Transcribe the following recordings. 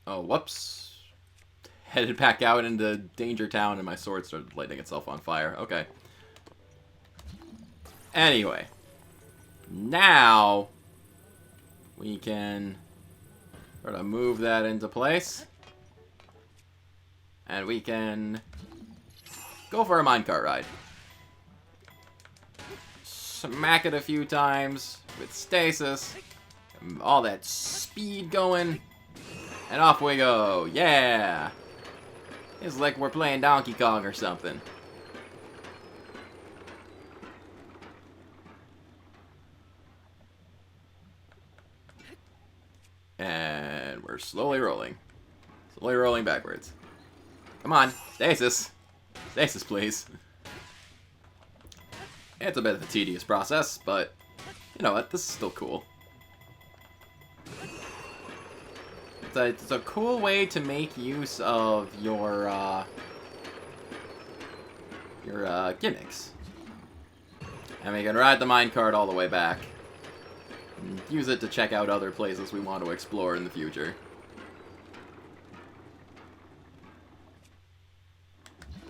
Oh, whoops. Headed back out into Danger Town and my sword started lighting itself on fire. Okay. Anyway. Now we can sort of move that into place. And we can go for a minecart ride. Smack it a few times with stasis. All that speed going. And off we go. Yeah! It's like we're playing Donkey Kong or something. And we're slowly rolling. Slowly rolling backwards. Come on, stasis. Stasis, please. It's a bit of a tedious process, but you know what? This is still cool. It's a cool way to make use of your gimmicks. And we can ride the minecart all the way back. And use it to check out other places we want to explore in the future.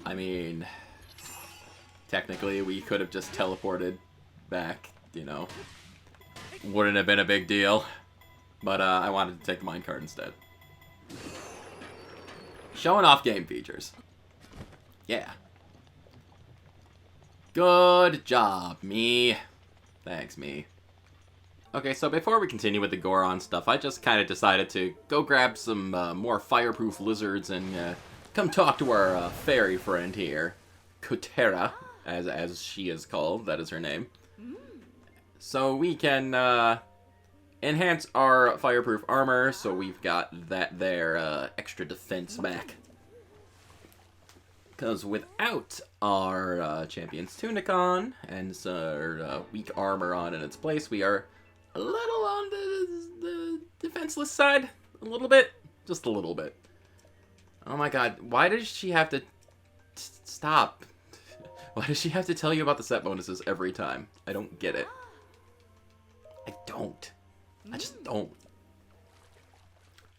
I mean, technically we could have just teleported back, you know. Wouldn't have been a big deal. But I wanted to take the minecart instead. Showing off game features. Yeah. Good job, me. Thanks, me. Okay, so before we continue with the Goron stuff, I just kind of decided to go grab some more fireproof lizards and come talk to our fairy friend here. Kutera, as she is called. That is her name. So we can enhance our fireproof armor, so we've got that there extra defense back. Because without our champion's tunic on and our weak armor on in its place, we are a little on the defenseless side. A little bit. Just a little bit. Oh my god, why does she have to... Stop. Why does she have to tell you about the set bonuses every time? I don't get it. I don't. I just don't.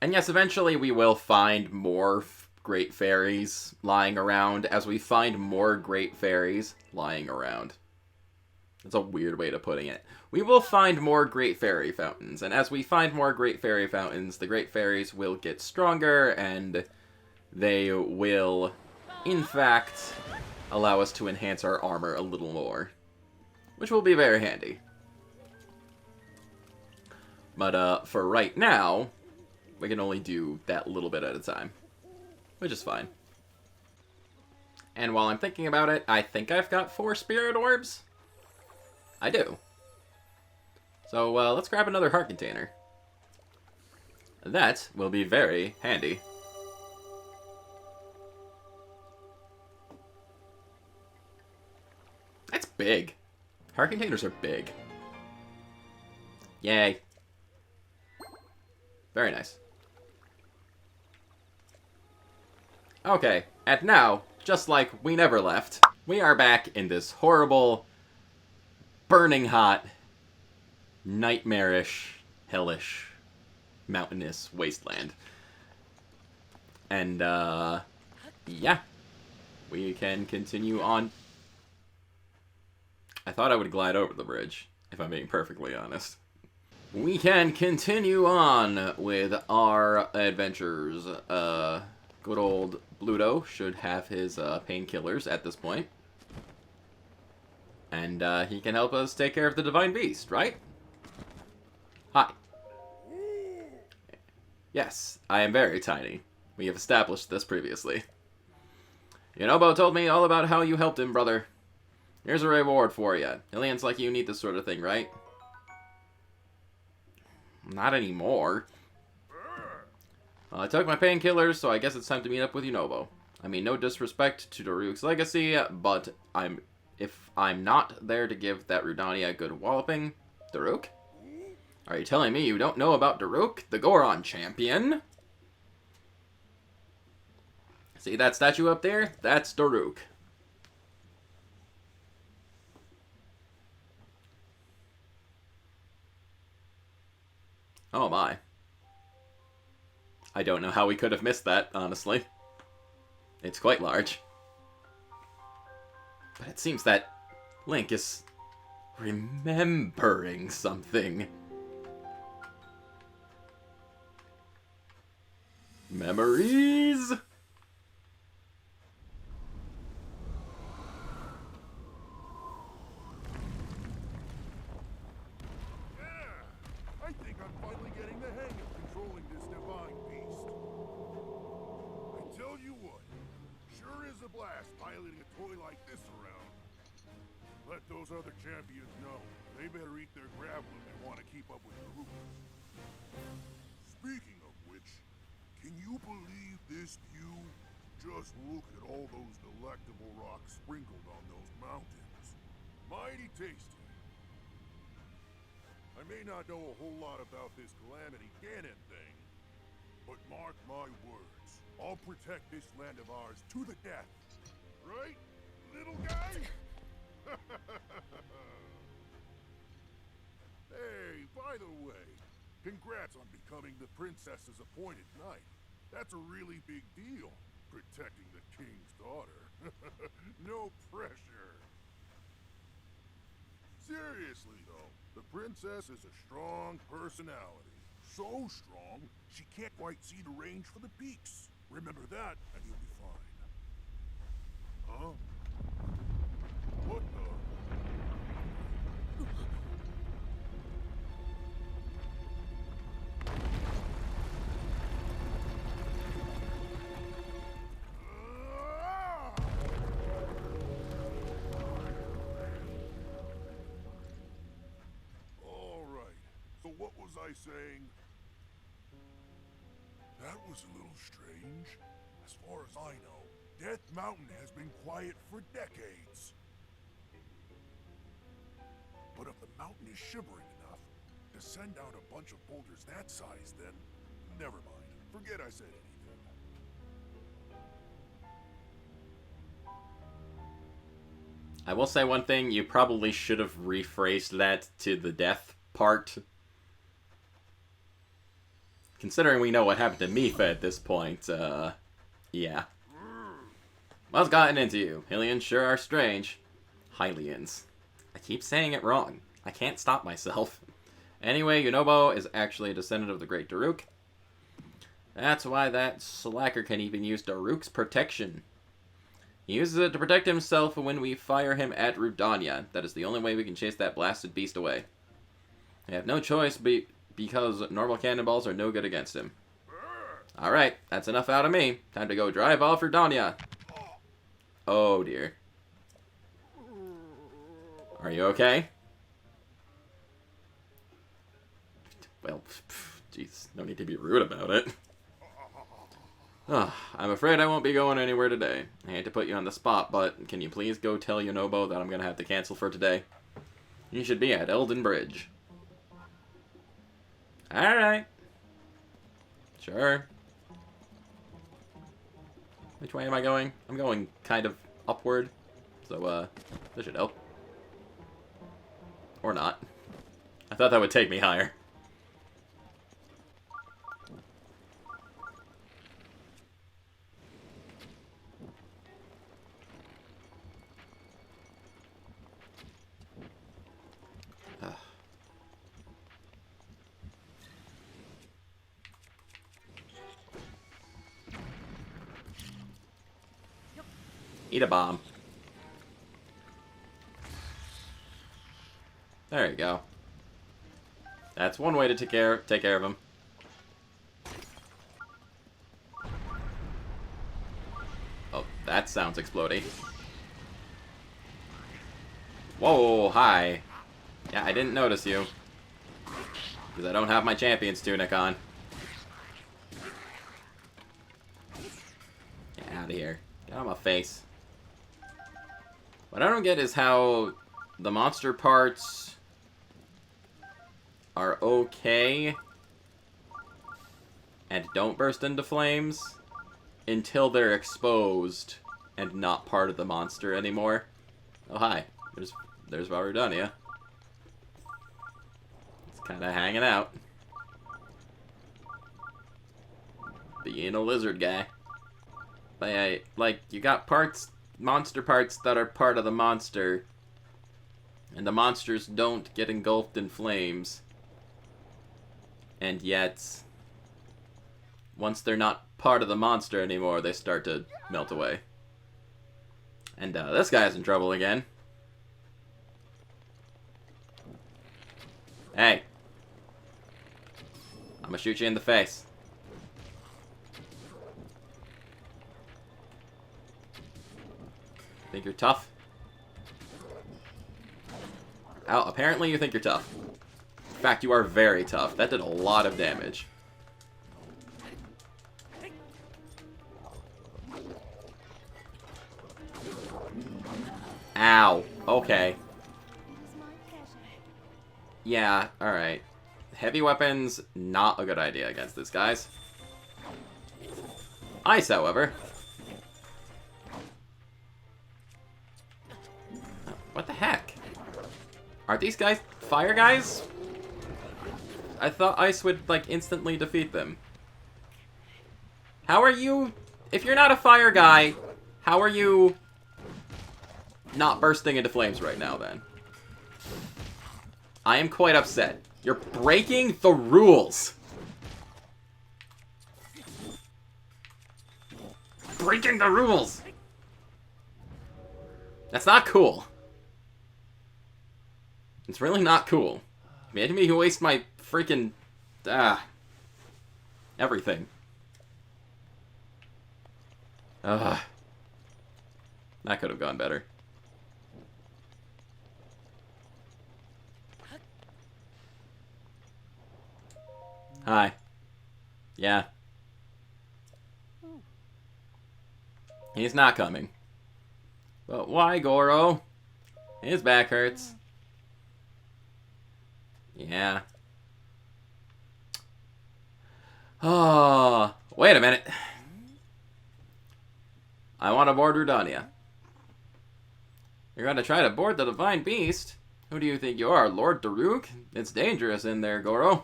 And yes, eventually we will find more great fairies lying around as we find more great fairies lying around. That's a weird way of putting it. We will find more great fairy fountains, and as we find more great fairy fountains, the great fairies will get stronger, and they will, in fact, allow us to enhance our armor a little more, which will be very handy. But for right now, we can only do that little bit at a time, which is fine. And while I'm thinking about it, I think I've got 4 spirit orbs. I do. So let's grab another heart container. That will be very handy. That's big. Heart containers are big. Yay. Very nice. Okay, and now, just like we never left, we are back in this horrible, burning hot, nightmarish, hellish, mountainous wasteland. And, yeah. We can continue on. I thought I would glide over the bridge, if I'm being perfectly honest. We can continue on with our adventures. Good old Bluto should have his painkillers at this point. And he can help us take care of the Divine Beast, right? Hi. Yes, I am very tiny. We have established this previously. Yonobo told me all about how you helped him, brother. Here's a reward for you. Aliens like you need this sort of thing, right? Not anymore. Well, I took my painkillers, so I guess it's time to meet up with Yonobo. I mean, no disrespect to Daruk's legacy, but if I'm not there to give that Rudani a good walloping... Daruk? Are you telling me you don't know about Daruk, the Goron champion? See that statue up there? That's Daruk. Oh my. I don't know how we could have missed that, honestly. It's quite large. But it seems that Link is remembering something. Memories! I think I'm finally getting the hang of controlling this divine beast. I tell you what, sure is a blast piloting a toy like this around. Let those other champions know. They better eat their gravel if they want to keep up with Daruk. Speaking of which, can you believe this view? Just look at all those delectable rocks sprinkled on those mountains. Mighty tasty. I may not know a whole lot about this Calamity Ganon thing, but mark my words, I'll protect this land of ours to the death. Right, little guy? Hey, by the way, congrats on becoming the princess's appointed knight. That's a really big deal, protecting the king's daughter. No pressure. Seriously, though, the princess is a strong personality. So strong, she can't quite see the range for the peaks. Remember that, and you'll be fine. Huh? What the? What was I saying? That was a little strange. As far as I know, Death Mountain has been quiet for decades. But if the mountain is shivering enough to send out a bunch of boulders that size, then never mind. Forget I said anything. I will say one thing, you probably should have rephrased that to the death part. Considering we know what happened to Mipha at this point, yeah. What's gotten into you? Hylians sure are strange. Hylians. I keep saying it wrong. I can't stop myself. Anyway, Yunobo is actually a descendant of the great Daruk. That's why that slacker can even use Daruk's protection. He uses it to protect himself when we fire him at Rudania. That is the only way we can chase that blasted beast away. I have no choice because normal cannonballs are no good against him. Alright, that's enough out of me. Time to go drive off Rudania. Oh dear. Are you okay? Well, jeez, no need to be rude about it. I'm afraid I won't be going anywhere today. I hate to put you on the spot, but can you please go tell Yunobo that I'm going to have to cancel for today? You should be at Elden Bridge. Alright. Sure. Which way am I going? I'm going kind of upward. So, this should help. Or not. I thought that would take me higher. Eat a bomb. There you go. That's one way to take care of him. Oh, that sounds exploding. Whoa, hi. Yeah, I didn't notice you. Because I don't have my champion's tunic on. Get out of here. Get out of my face. What I don't get is how the monster parts are okay and don't burst into flames until they're exposed and not part of the monster anymore. Oh, hi. There's Varudania. It's kind of hanging out. being a lizard guy. Like, you got monster parts that are part of the monster, and the monsters don't get engulfed in flames. And yet, once they're not part of the monster anymore, they start to melt away. And this guy's in trouble again. Hey. I'm gonna shoot you in the face. Think you're tough? Oh, apparently you think you're tough. In fact, you are very tough. That did a lot of damage. Ow. Okay. Yeah, alright. Heavy weapons, not a good idea against this, guys. Ice, however. What the heck? Are these guys fire guys? I thought ice would, like, instantly defeat them. How are you... If you're not a fire guy, how are you not bursting into flames right now, then? I am quite upset. You're breaking the rules. Breaking the rules. That's not cool. It's really not cool. Making me waste my freaking... everything. That could have gone better. Hi. Yeah. He's not coming. But why, Goro? His back hurts. Yeah. Oh, wait a minute. I want to board Rudania. You're going to try to board the Divine Beast? Who do you think you are, Lord Daruk? It's dangerous in there, Goro.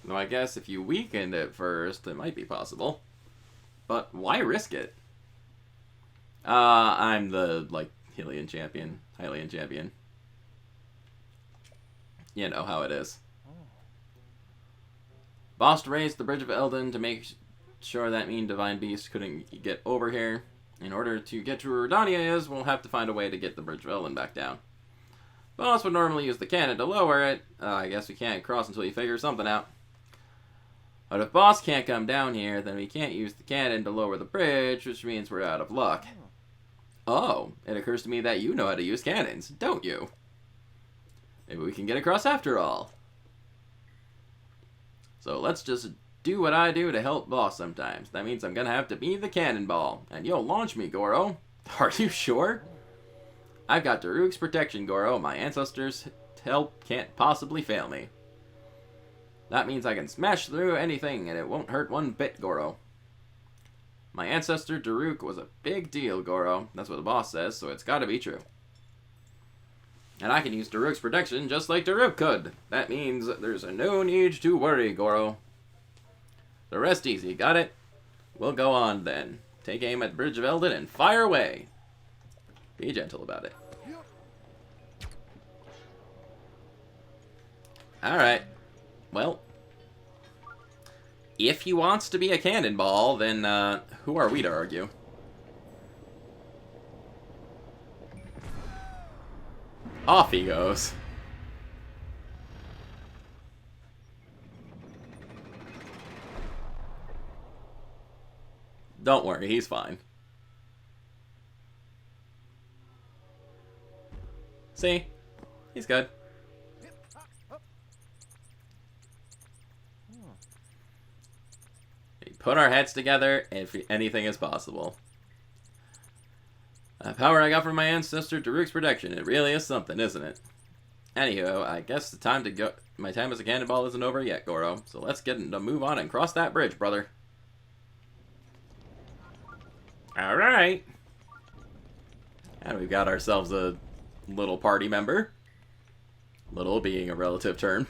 Though I guess if you weakened it first, it might be possible. But why risk it? I'm the, like, Hylian champion. Hylian champion. You know how it is. Boss raised the Bridge of Eldin to make sure that mean Divine Beast couldn't get over here. In order to get to where Rudania is, we'll have to find a way to get the Bridge of Eldin back down. Boss would normally use the cannon to lower it. I guess we can't cross until you figure something out. But if Boss can't come down here, then we can't use the cannon to lower the bridge, which means we're out of luck. Oh, it occurs to me that you know how to use cannons, don't you? Maybe we can get across after all. So let's just do what I do to help Boss sometimes. That means I'm gonna have to be the cannonball, and you'll launch me, Goro. Are you sure? I've got Daruk's protection, Goro. My ancestors' help can't possibly fail me. That means I can smash through anything, and it won't hurt one bit, Goro. My ancestor, Daruk, was a big deal, Goro. That's what the boss says, so it's gotta be true. And I can use Daruk's protection just like Daruk could. That means there's no need to worry, Goro. The rest easy, got it? We'll go on, then. Take aim at Bridge of Eldin and fire away. Be gentle about it. Alright. Well, if he wants to be a cannonball, then who are we to argue? Off he goes. Don't worry, he's fine. See? He's good. Put our heads together, if anything is possible. The power I got from my ancestor, Daruk's protection. It really is something, isn't it? Anywho, I guess the time to go. My time as a cannonball isn't over yet, Goro. So let's get to move on and cross that bridge, brother. All right. And we've got ourselves a little party member. Little being a relative term.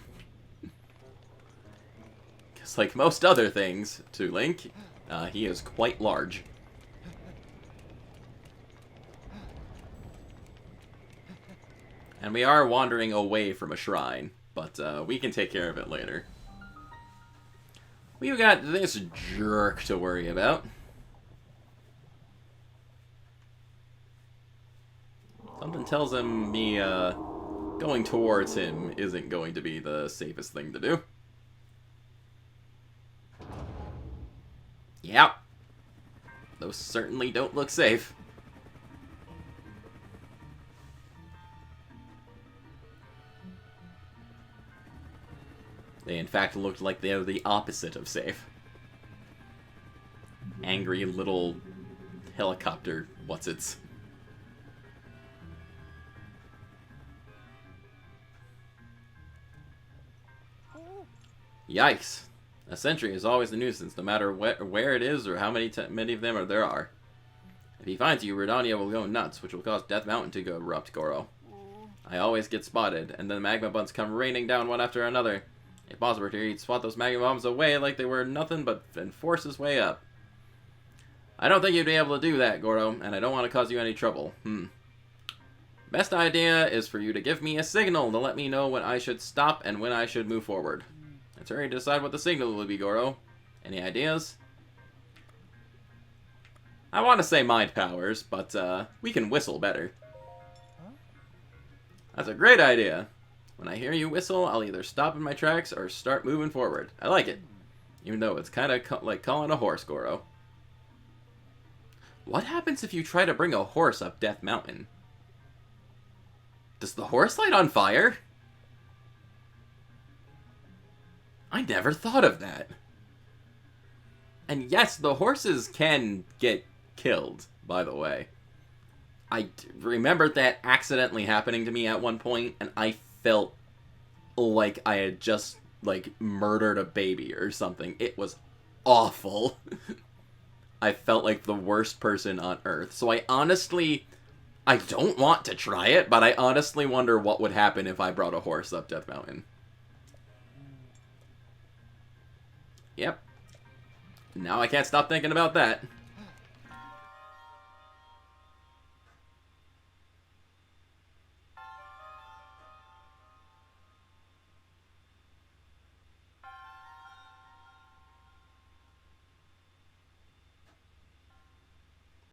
Because like most other things to Link, he is quite large. And we are wandering away from a shrine, but we can take care of it later. We've got this jerk to worry about. Something tells him me going towards him isn't going to be the safest thing to do. Yep. Those certainly don't look safe. They in fact looked like they're the opposite of safe. Angry little helicopter what's-its. Yikes. A sentry is always a nuisance, no matter where it is or how many of them there are. If he finds you, Redania will go nuts, which will cause Death Mountain to go erupt, Goro. I always get spotted, and then the magma buns come raining down one after another. If Boss were here, he'd swat those magma bombs away like they were nothing but and force his way up. I don't think you'd be able to do that, Goro, and I don't want to cause you any trouble. Best idea is for you to give me a signal to let me know when I should stop and when I should move forward. It's hurry to decide what the signal will be, Goro. Any ideas? I want to say mind powers, but we can whistle better. That's a great idea. When I hear you whistle, I'll either stop in my tracks or start moving forward. I like it. Even though it's kind of like calling a horse, Goro. What happens if you try to bring a horse up Death Mountain? Does the horse light on fire? I never thought of that. And yes, the horses can get killed, by the way. I remembered that accidentally happening to me at one point, and I felt like I had just, like, murdered a baby or something. It was awful. I felt like the worst person on Earth. So I don't want to try it, but I honestly wonder what would happen if I brought a horse up Death Mountain. Yep. Now I can't stop thinking about that.